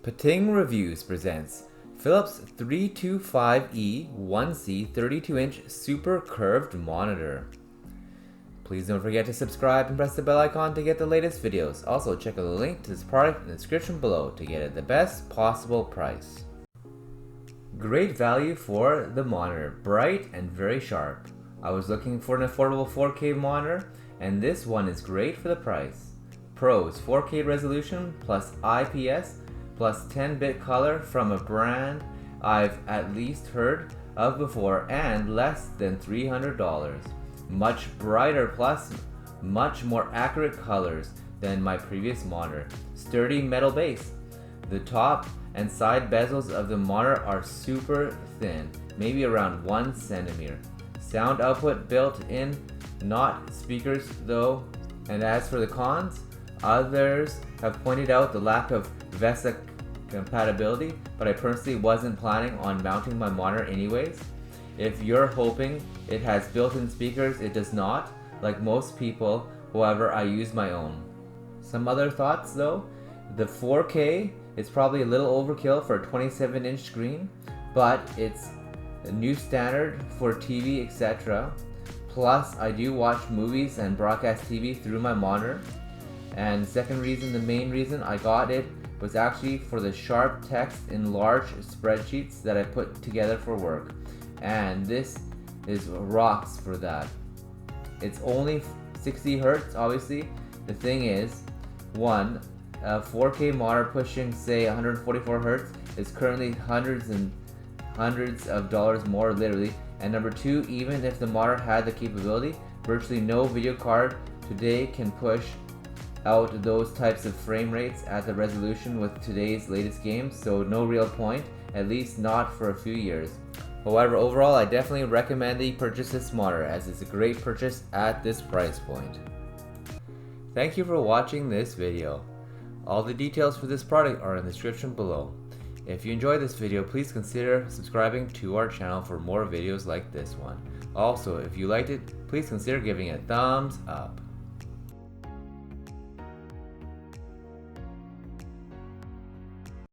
Pating Reviews presents Philips 325E 1C 32-inch Surper-Curved monitor. Please don't forget to subscribe and press the bell icon to get the latest videos. Also, check out the link to this product in the description below to get it the best possible price. Great value for the monitor, bright and very sharp. I was looking for an affordable 4K monitor, and this one is great for the price. Pros: 4K resolution plus IPS plus 10-bit color from a brand I've at least heard of before, and less than $300. Much brighter plus much more accurate colors than my previous monitor. Sturdy metal base. The top and side bezels of the monitor are super thin, maybe around 1 centimeter. Sound output built in, not speakers though. And as for the cons, others have pointed out the lack of VESA compatibility, but I personally wasn't planning on mounting my monitor anyways. If you're hoping it has built-in speakers, it does not, like most people. However, I use my own. Some other thoughts though: the 4K is probably a little overkill for a 27-inch screen, but it's a new standard for TV, etc. Plus, I do watch movies and broadcast TV through my monitor. And second reason, the main reason I got it was actually for the sharp text in large spreadsheets that I put together for work. And this is rocks for that. It's only 60 Hz, obviously. The thing is, one, a 4K monitor pushing say 144 Hz is currently hundreds of dollars more, literally. And number two, even if the monitor had the capability, virtually no video card today can push out those types of frame rates at the resolution with today's latest games, so no real point, at least not for a few years. However, overall, I definitely recommend that you purchase this monitor, as it's a great purchase at this price point. Thank you for watching this video. All the details for this product are in the description below. If you enjoyed this video, please consider subscribing to our channel for more videos like this one. Also, if you liked it, please consider giving it a thumbs up.